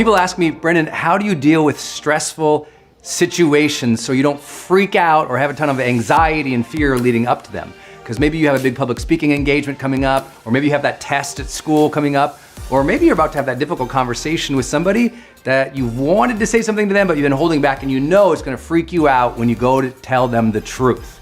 People ask me, Brendon, how do you deal with stressful situations so you don't freak out or have a ton of anxiety and fear leading up to them? Because maybe you have a big public speaking engagement coming up, or maybe you have that test at school coming up, or maybe you're about to have that difficult conversation with somebody that you wanted to say something to them, but you've been holding back, and you know it's gonna freak you out when you go to tell them the truth.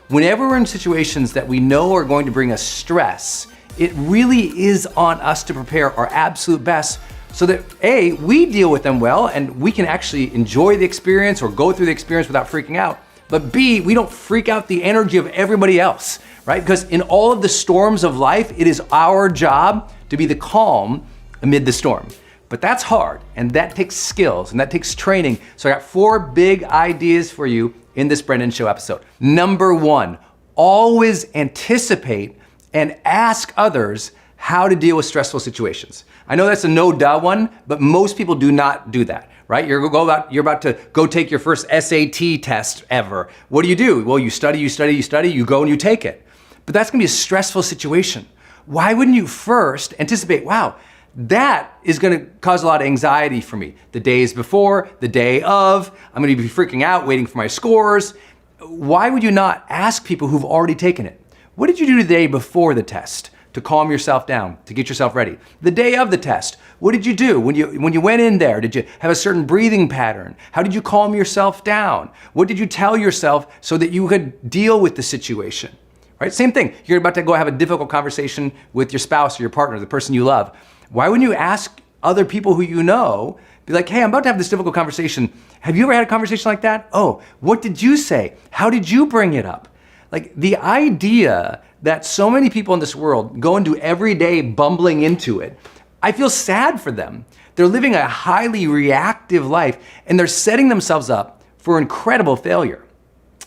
Whenever we're in situations that we know are going to bring us stress, it really is on us to prepare our absolute best so that A, we deal with them well and we can actually enjoy the experience or go through the experience without freaking out. But B, we don't freak out the energy of everybody else, right? Because in all of the storms of life, it is our job to be the calm amid the storm. But that's hard, and that takes skills, and that takes training. So I got 4 big ideas for you in this Brendon Show episode. Number 1, always anticipate and ask others how to deal with stressful situations. I know that's a no-duh one, but most people do not do that, right? You're about to go take your first SAT test ever. What do? Well, you study, you go and you take it. But that's gonna be a stressful situation. Why wouldn't you first anticipate, wow, that is gonna cause a lot of anxiety for me. The days before, the day of, I'm gonna be freaking out, waiting for my scores. Why would you not ask people who've already taken it? What did you do the day before the test to calm yourself down, to get yourself ready? The day of the test, what did you do? When you went in there, did you have a certain breathing pattern? How did you calm yourself down? What did you tell yourself so that you could deal with the situation? Right? Same thing, you're about to go have a difficult conversation with your spouse or your partner, the person you love. Why wouldn't you ask other people who you know, be like, hey, I'm about to have this difficult conversation. Have you ever had a conversation like that? Oh, what did you say? How did you bring it up? Like the idea that so many people in this world go into every day bumbling into it, I feel sad for them. They're living a highly reactive life and they're setting themselves up for incredible failure.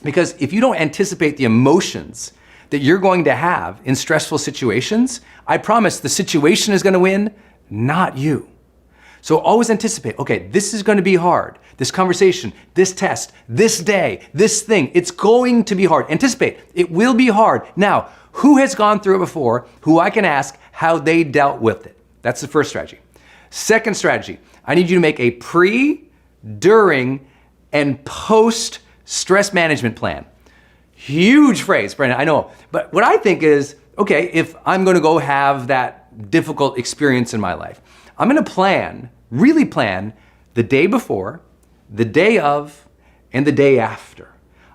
Because if you don't anticipate the emotions that you're going to have in stressful situations, I promise the situation is gonna win, not you. So always anticipate, okay, this is gonna be hard. This conversation, this test, this day, this thing, it's going to be hard. Anticipate, it will be hard. Now, who has gone through it before, who I can ask how they dealt with it? That's the first strategy. Second strategy, I need you to make a pre, during, and post stress management plan. Huge phrase, Brendon, I know. But what I think is, okay, if I'm gonna go have that difficult experience in my life, I'm gonna plan, really plan, the day before, the day of, and the day after.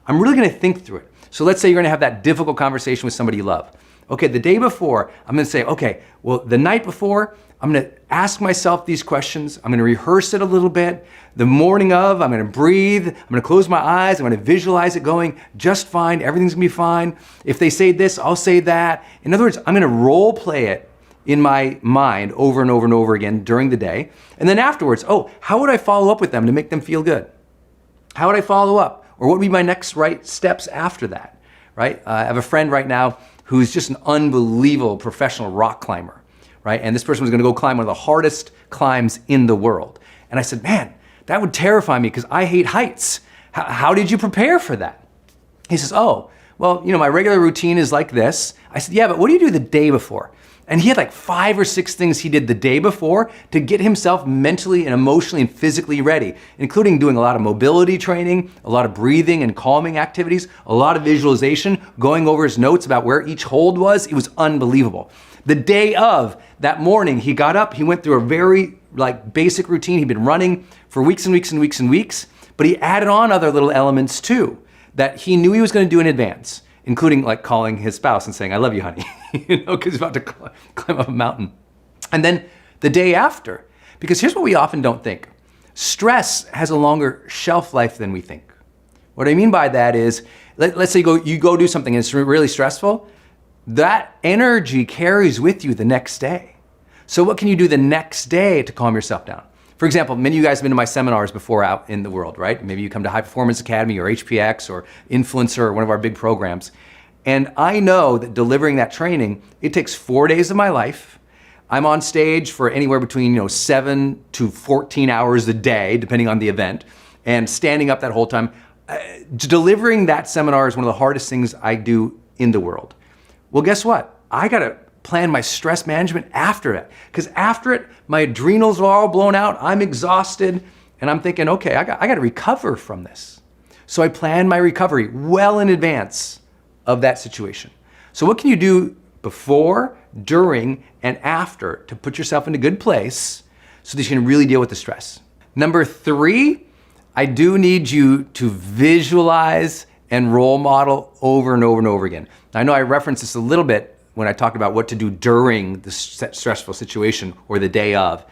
I'm really gonna think through it. So let's say you're gonna have that difficult conversation with somebody you love. Okay, the day before, I'm gonna say, okay, well, the night before, I'm gonna ask myself these questions. I'm gonna rehearse it a little bit. The morning of, I'm gonna breathe. I'm gonna close my eyes. I'm gonna visualize it going just fine. Everything's gonna be fine. If they say this, I'll say that. In other words, I'm gonna role play it in my mind over and over and over again during the day. And then afterwards, oh, how would I follow up with them to make them feel good? How would I follow up? Or what would be my next right steps after that, right? I have a friend right now who's just an unbelievable professional rock climber, right? And this person was gonna go climb one of the hardest climbs in the world. And I said, man, that would terrify me because I hate heights. How did you prepare for that? He says, oh, well, my regular routine is like this. I said, yeah, but what do you do the day before? And he had like 5 or 6 things he did the day before to get himself mentally and emotionally and physically ready, including doing a lot of mobility training, a lot of breathing and calming activities, a lot of visualization, going over his notes about where each hold was. It was unbelievable. The day of, that morning, he got up, he went through a very basic routine. He'd been running for weeks and weeks and weeks and weeks, but he added on other little elements too that he knew he was gonna do in advance, including calling his spouse and saying, I love you, honey, because he's about to climb up a mountain. And then the day after, because here's what we often don't think. Stress has a longer shelf life than we think. What I mean by that is, let's say you go do something and it's really stressful, that energy carries with you the next day. So what can you do the next day to calm yourself down? For example, many of you guys have been to my seminars before out in the world, right? Maybe you come to High Performance Academy or HPX or Influencer or one of our big programs. And I know that delivering that training, it takes 4 days of my life. I'm on stage for anywhere between 7 to 14 hours a day, depending on the event, and standing up that whole time. Delivering that seminar is one of the hardest things I do in the world. Well, guess what? I gotta plan my stress management after it. Because after it, my adrenals are all blown out, I'm exhausted, and I'm thinking, okay, I got to recover from this. So I plan my recovery well in advance of that situation. So what can you do before, during, and after to put yourself in a good place so that you can really deal with the stress? Number 3, I do need you to visualize and role model over and over and over again. I know I referenced this a little bit when I talked about what to do during the stressful situation or the day of.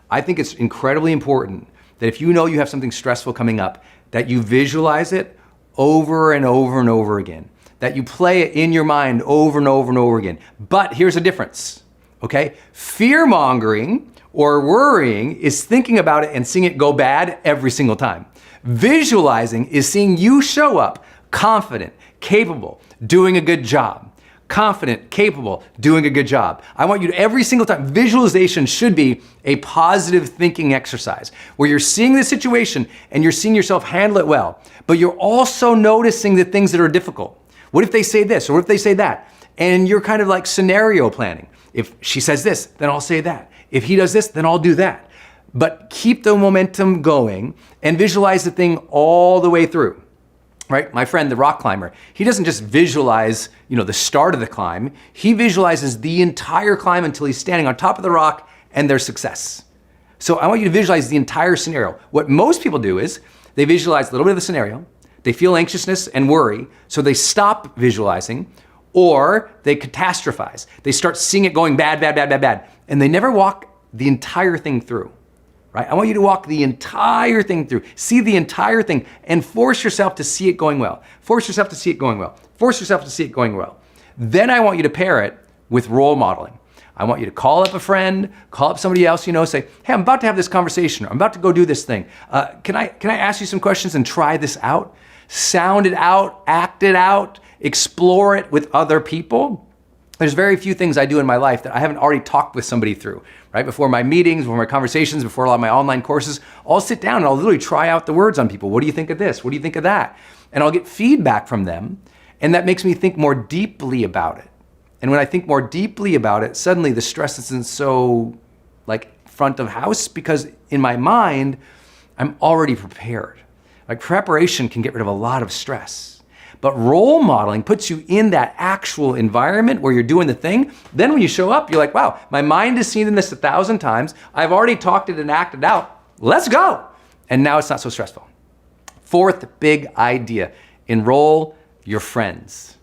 I think it's incredibly important that if you know you have something stressful coming up, that you visualize it over and over and over again, that you play it in your mind over and over and over again. But here's a difference, okay? Fear-mongering or worrying is thinking about it and seeing it go bad every single time. Visualizing is seeing you show up confident, capable, doing a good job. Confident, capable, doing a good job. I want you to, every single time, visualization should be a positive thinking exercise where you're seeing the situation and you're seeing yourself handle it well, but you're also noticing the things that are difficult. What if they say this, or what if they say that? And you're kind of like scenario planning. If she says this, then I'll say that. If he does this, then I'll do that. But keep the momentum going and visualize the thing all the way through. Right? My friend, the rock climber, he doesn't just visualize, the start of the climb. He visualizes the entire climb until he's standing on top of the rock and there's success. So I want you to visualize the entire scenario. What most people do is they visualize a little bit of the scenario, they feel anxiousness and worry, so they stop visualizing, or they catastrophize. They start seeing it going bad, and they never walk the entire thing through. Right? I want you to walk the entire thing through, see the entire thing, and force yourself to see it going well. Force yourself to see it going well. Force yourself to see it going well. Then I want you to pair it with role modeling. I want you to call up a friend, call up somebody else, say, hey, I'm about to have this conversation, or I'm about to go do this thing. Can I ask you some questions and try this out? Sound it out, act it out, explore it with other people. There's very few things I do in my life that I haven't already talked with somebody through, right? Before my meetings, before my conversations, before a lot of my online courses, I'll sit down and I'll literally try out the words on people. What do you think of this? What do you think of that? And I'll get feedback from them, and that makes me think more deeply about it. And when I think more deeply about it, suddenly the stress isn't so front of house, because in my mind, I'm already prepared. Preparation can get rid of a lot of stress. But role modeling puts you in that actual environment where you're doing the thing. Then when you show up, you're like, wow, my mind has seen this 1,000 times. I've already talked it and acted out. Let's go. And now it's not so stressful. 4th big idea, enroll your friends.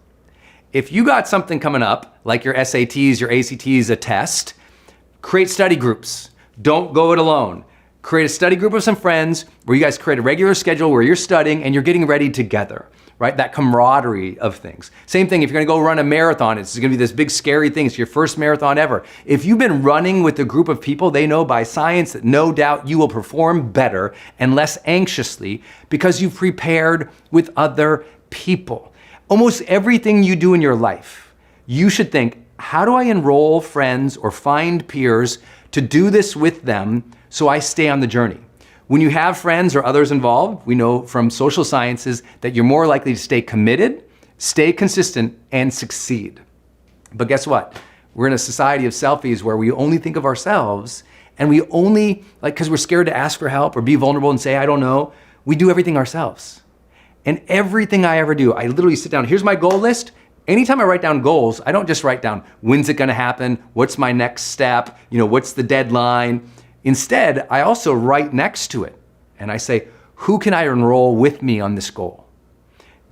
If you got something coming up, like your SATs, your ACTs, a test, create study groups. Don't go it alone. Create a study group of some friends where you guys create a regular schedule where you're studying and you're getting ready together. Right? That camaraderie of things. Same thing, if you're gonna go run a marathon, it's gonna be this big scary thing. It's your first marathon ever. If you've been running with a group of people, they know by science that no doubt you will perform better and less anxiously because you've prepared with other people. Almost everything you do in your life, you should think, how do I enroll friends or find peers to do this with them so I stay on the journey? When you have friends or others involved, we know from social sciences that you're more likely to stay committed, stay consistent, and succeed. But guess what? We're in a society of selfies where we only think of ourselves, and we only, because we're scared to ask for help or be vulnerable and say, I don't know, we do everything ourselves. And everything I ever do, I literally sit down, here's my goal list. Anytime I write down goals, I don't just write down, when's it gonna happen? What's my next step? What's the deadline? Instead, I also write next to it and I say, who can I enroll with me on this goal?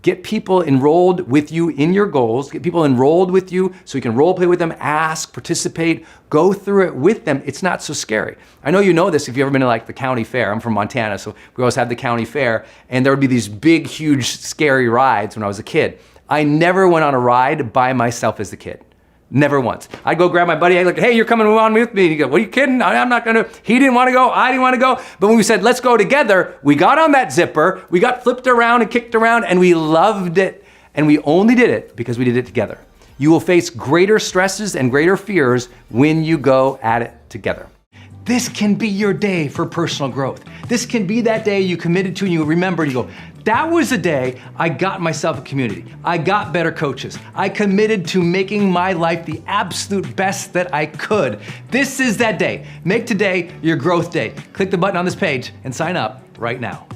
Get people enrolled with you in your goals, get people enrolled with you so you can role play with them, ask, participate, go through it with them. It's not so scary. I know you know this if you've ever been to the county fair. I'm from Montana, so we always had the county fair, and there would be these big, huge, scary rides when I was a kid. I never went on a ride by myself as a kid. Never once. I'd go grab my buddy, I'd like, hey, you're coming on with me. He'd go, what are you kidding? I'm not gonna. He didn't wanna go, I didn't wanna go. But when we said, let's go together, we got on that zipper, we got flipped around and kicked around, and we loved it. And we only did it because we did it together. You will face greater stresses and greater fears when you go at it together. This can be your day for personal growth. This can be that day you committed to and you remember and you go, that was the day I got myself a community. I got better coaches. I committed to making my life the absolute best that I could. This is that day. Make today your growth day. Click the button on this page and sign up right now.